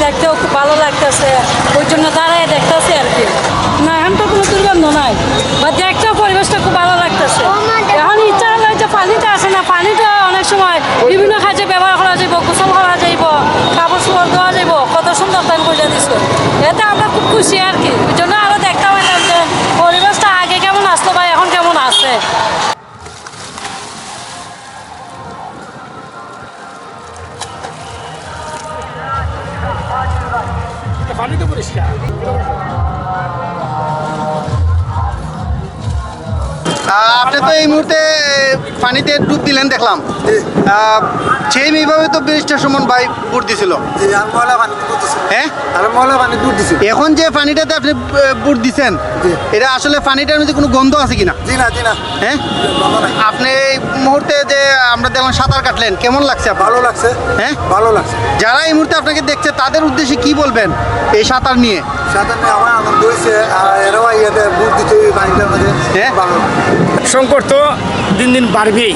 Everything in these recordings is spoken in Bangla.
দেখতেও খুব ভালো লাগতেছে, ওই জন্য দাঁড়ায় দেখতেছি আর কি। না, এখন তো কোনো দুর্গন্ধ নাই, বা দেখতেও পরিবেশটা খুব ভালো লাগতেছে। এখন ইচ্ছা হলো যে পানিটা আসে না, পানিটা অনেক সময় বিভিন্ন কাজে ব্যবহার করা যাইব, গোসল করা যাইব, কাপড় চোপড় দেওয়া যাইব, কত সুন্দর দান করে দিচ্ছ। এতে আমরা খুব খুশি আর কি। ওই জন্য আরও দেখতে পাইলাম যে পরিবেশটা আগে কেমন আসতো বা এখন কেমন আছে। পানি তো পরিষ্কার। আপনি তো এই মুহূর্তে পানিতে ডুব দিলেন দেখলাম, সেইভাবে তো ব্যারিস্টার সুমন ভাই বুট দিছিল। হ্যাঁ, এখন যে পানিটাতে আপনি বুট দিচ্ছেন, এটা আসলে পানিটার মধ্যে কোনো গন্ধ আছে কিনা? হ্যাঁ, আপনি এই মুহূর্তে যে আমরা দেখলাম সাঁতার কাটলেন, কেমন লাগছে? ভালো লাগছে। হ্যাঁ, ভালো লাগছে। যারা এই মুহূর্তে আপনাকে দেখছে তাদের উদ্দেশ্যে কি বলবেন এই সাঁতার নিয়ে? সাঁতার নিয়ে আমার আনন্দ হয়েছে, আর এরাও ইয়াতে বুট দিতে পানিটার মধ্যে। হ্যাঁ, ভালো। সংকট তো দিন দিন বাড়বেই।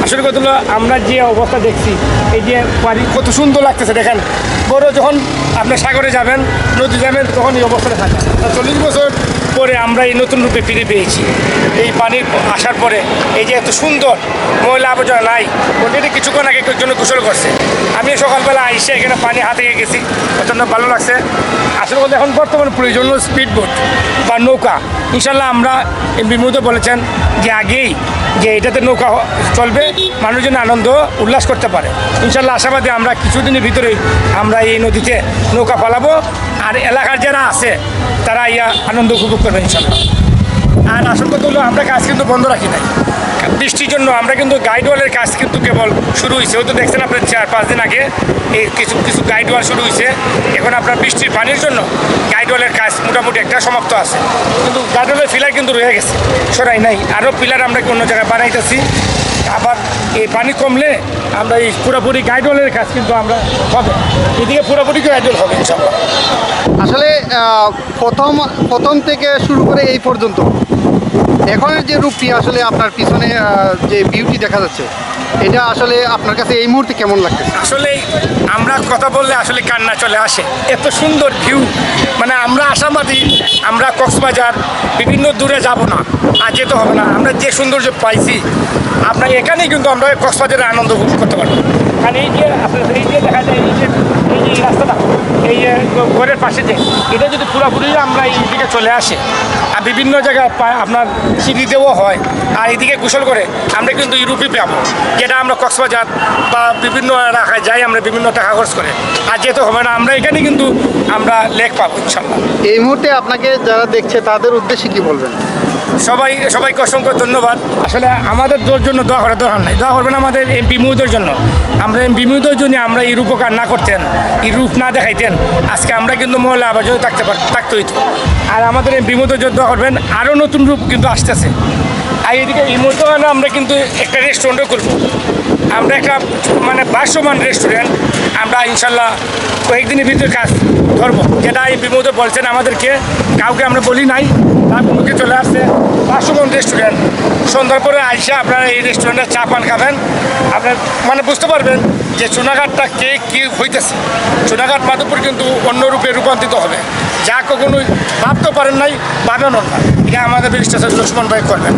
আসলে কত হলো, আমরা যে অবস্থা দেখছি, এই যে পানি কত সুন্দর লাগতেছে দেখেন। বড় যখন আপনি সাগরে যাবেন, নদী যাবেন, তখন এই অবস্থাটা থাকে। 40 বছর পরে আমরা এই নতুন রূপে ফিরে পেয়েছি। এই পানি আসার পরে এই যে এত সুন্দর, ময়লা আবর্জনা নাই। অলরেডি কিছুক্ষণ আগে জন্য গোসল করছে। আমি সকালবেলা আইসে এখানে পানি হাতে গেছি, প্রচণ্ড ভালো লাগছে। আসলে বলতে এখন বর্তমানে প্রয়োজন হলো স্পিড বোট বা নৌকা। ইনশাল্লাহ আমরা এমপি মহোদয় বলেছেন যে আগেই যে এটাতে নৌকা চলবে, মানুষ যেন আনন্দ উল্লাস করতে পারে। ইনশাল্লাহ আশাবাদী আমরা কিছুদিনের ভিতরেই আমরা এই নদীতে নৌকা পালাবো, আর এলাকার যারা আছে তারা ইয়া আনন্দ উপভোগ করবে ইনশাল্লাহ। আর আসল কথা হলো, আমরা কাজ কিন্তু বন্ধ রাখি নাই। বৃষ্টির জন্য আমরা কিন্তু গাইডওয়ালের কাজ কিন্তু কেবল শুরু হয়েছে। হয়তো দেখছেন আপনার 4-5 দিন আগে এই কিছু গাইডওয়াল শুরু হয়েছে। এখন আপনার বৃষ্টির পানির জন্য গাইডওয়ালের কাজ মোটামুটি একটা সমাপ্ত আছে, কিন্তু গাইডওয়ালের পিলার কিন্তু রয়ে গেছে, সরাই নাই। আরও পিলার আমরা অন্য জায়গায় বানাইতেছি। আবার এই পানি কমলে আমরা এই পুরোপুরি গাইডওয়ালের কাজ কিন্তু আমরা হবে, এদিকে পুরোপুরি গাইডওয়াল হবে ইনশাল্লাহ। আসলে প্রথম থেকে শুরু করে এই পর্যন্ত এখনের যে রূপটি, আসলে আপনার পিছনে যে বিউটি দেখা যাচ্ছে, এটা আসলে আপনার কাছে এই মুহূর্তে কেমন লাগছে? আসলে আমরা কথা বললে আসলে কান্না চলে আসে। এত সুন্দর ভিউ, মানে আমরা আশাবাদী আমরা কক্সবাজার বিভিন্ন দূরে যাব না, আর যেতে হবে না। আমরা যে সৌন্দর্য পাইছি, আমরা এখানেই কিন্তু আমরা কক্সবাজারের আনন্দ উপভোগ করতে পারবো। কারণ এই যে আপনাদের এই যে দেখা যায়, এই যে রাস্তাটা, এই ঘরের পাশে যে এটা যদি পুরোপুরি আমরা এই দিকে চলে আসে, আর বিভিন্ন জায়গায় আপনার সিঁড়িতেও হয়, আর এদিকে গোসল করে আমরা কিন্তু ইউরোপে পাবো, যেটা আমরা কক্সবাজার বা বিভিন্ন এলাকায় যাই আমরা বিভিন্ন টাকা খরচ করে, আর যেতে হবে না। আমরা এখানে কিন্তু লেক পাবো ইনশাল্লাহ। এই মুহূর্তে আপনাকে যারা দেখছে তাদের উদ্দেশ্যে কি বলবেন? সবাইকে অসংখ্য ধন্যবাদ। আসলে আমাদের জন্য দোয়া করার দরকার নাই, দোয়া করবেন আমাদের এমপি মহোদয়ের জন্য। আমরা এমপি মহোদয়ের জন্য আমরা এই রূপকার না করতেন, এই রূপ না দেখাইতেন, আজকে আমরা কিন্তু মহলে আবার যদি থাকতে হইতো। আর আমাদের এমপি মহোদয়ের জন্য দোয়া করবেন, আরও নতুন রূপ কিন্তু আসতেছে। আর এদিকে এই মুহূর্তে আমরা কিন্তু একটা রেস্টুরেন্টও করবো। আমরা একটা মানে ভাসমান রেস্টুরেন্ট আমরা ইনশাল্লাহ কয়েকদিনের ভিতরে কাজ ধরবো, যেটা এমপি মহোদয় বলছেন আমাদেরকে, কাউকে আমরা বলি নাই, তার মুখে চলে আসছে ভাসমান রেস্টুরেন্ট। সন্ধ্যার পরে আইসা আপনারা এই রেস্টুরেন্টে চা পান খাবেন, আপনার মানে বুঝতে পারবেন যে চুনাঘাটটা কী হইতেছে। চুনাঘাট মাধবপুর কিন্তু অন্য রূপে রূপান্তরিত হবে, যা কখনোই ভাবতে পারেন নাই, ভাবেন না। এটা আমাদের ব্যারিস্টার সুমন ভাই করবেন।